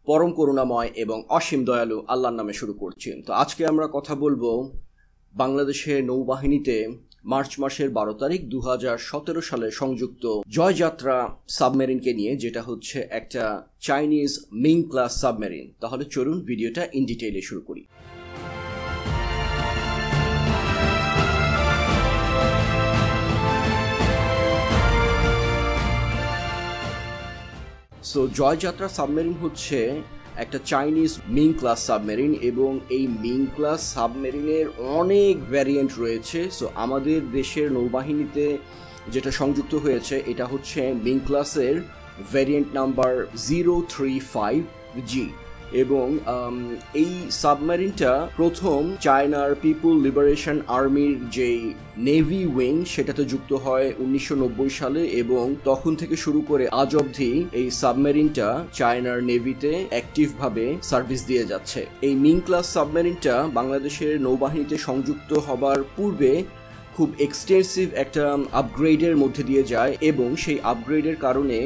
পরম করুণাময় এবং অসীম দয়ালু আল্লাহর নামে শুরু করছি। তো আজকে আমরা কথা বলবো বাংলাদেশের নৌবাহিনীতে মার্চ মাসের 12 তারিখ 2017 সালে সংযুক্ত জয়যাত্রা সাবমেরিনকে নিয়ে, যেটা হচ্ছে একটা চাইনিজ মিং ক্লাস সাবমেরিন। তাহলে চলুন ভিডিওটা ইন ডিটেইলে শুরু করি। সো জয়যাত্রা সাবমেরিন হচ্ছে একটা চাইনিজ মিং ক্লাস সাবমেরিন এবং এই মিং ক্লাস সাবমেরিনের অনেক ভ্যারিয়েন্ট রয়েছে। সো আমাদের দেশের নৌবাহিনীতে যেটা সংযুক্ত হয়েছে এটা হচ্ছে মিং ক্লাসের ভ্যারিয়েন্ট নাম্বার 035G এবং এই সাবমেরিনটা প্রথম চায়নার পিপুল লিবারেশন আর্মির যেই নেভি উইং সেটাতে যুক্ত হয় 1990 সালে এবং তখন থেকে শুরু করে আজ অবধি এই সাবমেরিনটা চায়নার নেভিতে অ্যাক্টিভভাবে সার্ভিস দিয়ে যাচ্ছে। এই মিং ক্লাস সাবমেরিনটা বাংলাদেশের নৌবাহিনীতে সংযুক্ত হবার পূর্বে খুব এক্সটেন্সিভ একটা আপগ্রেডের মধ্যে দিয়ে যায় এবং সেই আপগ্রেডের কারণে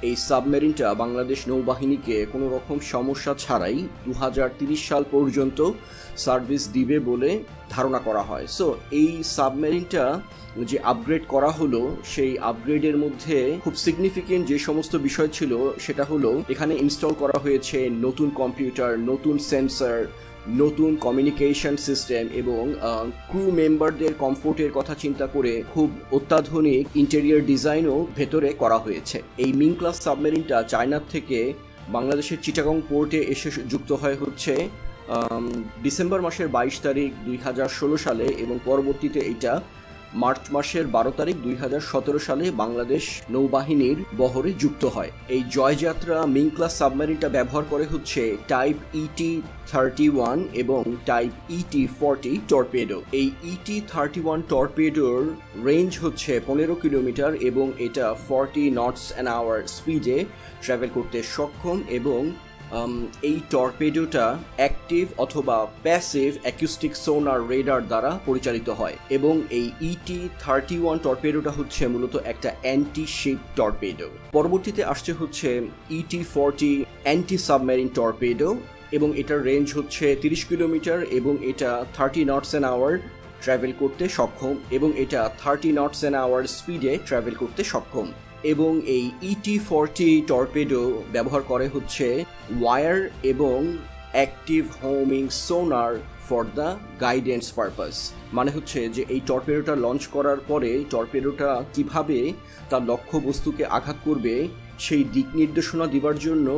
এই সাবমেরিনটা বাংলাদেশ নৌবাহিনীকে কোনো রকম সমস্যা ছাড়াই 2030 সাল পর্যন্ত সার্ভিস দিবে বলে ধারণা করা হয়। সো এই সাবমেরিনটা যে আপগ্রেড করা হলো সেই আপগ্রেডের মধ্যে খুব সিগনিফিকেন্ট যে সমস্ত বিষয় ছিল সেটা হলো এখানে ইনস্টল করা হয়েছে নতুন কম্পিউটার, নতুন সেন্সর, নতুন কমিউনিকেশন সিস্টেম এবং ক্রু মেম্বারদের কমফোর্টের কথা চিন্তা করে খুব অত্যাধুনিক ইন্টেরিয়র ডিজাইনও ভেতরে করা হয়েছে। এই মিং ক্লাস সাবমেরিনটা চায়নার থেকে বাংলাদেশের চিটাগং পোর্টে এসে যুক্ত হয় হচ্ছে ডিসেম্বর মাসের 22 তারিখ 2016 সালে এবং পরবর্তীতে এটা মার্চ মাসের 12 তারিখ 2017 সালে বাংলাদেশ নৌবাহিনীর বহরে যুক্ত হয়। এই জয়যাত্রা মিং ক্লাস সাবমেরিনটা ব্যবহার করে হচ্ছে টাইপ ET-31 এবং টাইপ ET-40 টর্পেডো। এই ET-31 টর্পেডোর রেঞ্জ হচ্ছে 15 কিলোমিটার এবং এটা 40 নটস অ্যান আওয়ার স্পিডে ট্রাভেল করতে সক্ষম এবং এই টর্পেডোটা অ্যাক্টিভ অথবা প্যাসিভ অ্যাকুস্টিক সোনার রেডার দ্বারা পরিচালিত হয় এবং এই ET-31 টর্পেডোটা হচ্ছে মূলত একটা অ্যান্টি শিপ টর্পেডো। পরবর্তীতে আসছে হচ্ছে ET-40 অ্যান্টি সাবমেরিন টর্পেডো এবং এটার রেঞ্জ হচ্ছে 30 কিলোমিটার এবং এটা 30 নটস অ্যান আওয়ার ট্রাভেল করতে সক্ষম এবং এটা 30 নটস অ্যান আওয়ার স্পিডে ট্রাভেল করতে সক্ষম এবং এই ET-40 টর্পেডো ব্যবহার করে হচ্ছে ওয়ার এবং অ্যাক্টিভ হোমিং সোনার ফর দ্য গাইডেন্স পারপাস। মানে হচ্ছে যে এই টর্পেডোটা লঞ্চ করার পরে টর্পেডোটা কিভাবে তার লক্ষ্য বস্তুকে আঘাত করবে সেই দিক নির্দেশনা দেওয়ার জন্য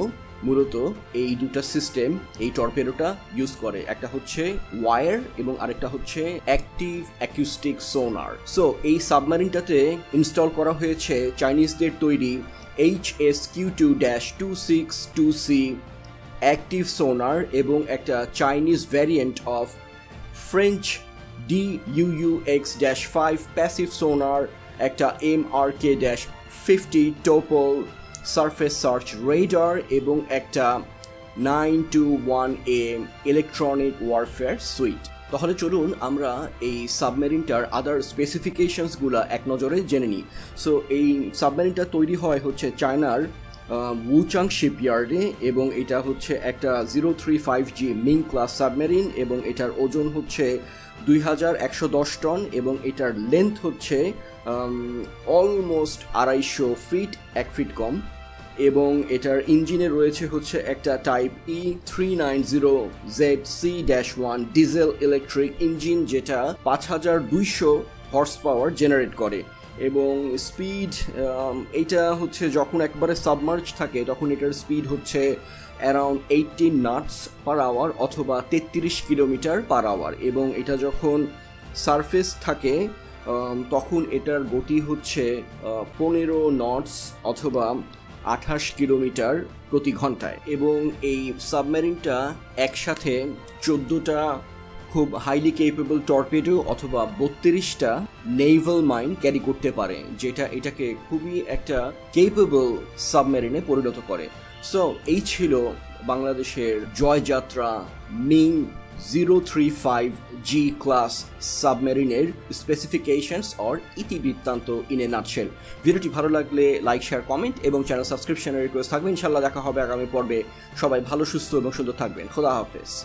মূলত এই দুটা সিস্টেম এই টর্পেডোটা ইউজ করে। একটা হচ্ছে ওয়ার এবং আরেকটা হচ্ছে অ্যাক্টিভ অ্যাকুস্টিক সোনার। সো এই সাবমেরিনটাতে ইনস্টল করা হয়েছে চাইনিজদের তৈরি HSQ2-262C অ্যাক্টিভ সোনার এবং একটা Chinese variant of French DUUX-5 passive সোনার, একটা MRK-50 Topol surface search radar এবং একটা 921A ইলেকট্রনিক ওয়ারফেয়ার সুইট। তাহলে চলুন আমরা এই সাবমেরিনটার আদার স্পেসিফিকেশনসগুলো এক নজরে জেনে নিই। সো এই সাবমেরিনটা তৈরি হয় হচ্ছে চায়নার উচাং শিপইয়ার্ডে এবং এটা হচ্ছে একটা 035G মিং ক্লাস সাবমেরিন এবং এটার ওজন হচ্ছে 2110 টন এবং এটার লেন্থ হচ্ছে অলমোস্ট 250 ফিট, 1 ফিট কম এবং এটার ইঞ্জিনে রয়েছে হচ্ছে একটা type E390ZC-1 diesel electric engine যেটা 5200 হর্স পাওয়ার জেনারেট করে এবং স্পিড এইটা হচ্ছে যখন একবারে সাবমার্জ থাকে তখন এটার স্পিড হচ্ছে অ্যারাউন্ড 18 নটস পার আওয়ার অথবা 33 কিলোমিটার পার আওয়ার এবং এটা যখন সারফেস থাকে তখন এটার গতি হচ্ছে 15 নটস অথবা 28 কিলোমিটার প্রতি ঘন্টায় এবং এই সাবমেরিনটা একসাথে 14টা খুব হাইলি কেপেবল টর্পেডো অথবা 32টা নেভাল মাইন ক্যারি করতে পারে, যেটা এটাকে খুবই একটা কেপেবল সাবমেরিনে পরিণত করে। সো এই ছিল বাংলাদেশের জয়যাত্রা মিং 035G ক্লাস সাবমেরিনের স্পেসিফিকেশনস অর ইতিবৃত্তান্ত ইন এ নাটশেল। ভিডিওটি ভালো লাগলে লাইক, শেয়ার, কমেন্ট এবং চ্যানেল সাবস্ক্রিপশনের রিকোয়েস্ট থাকবে। ইনশাল্লাহ দেখা হবে আগামী পর্বে। সবাই ভালো, সুস্থ এবং সুন্দর থাকবেন। খোদা হাফেজ।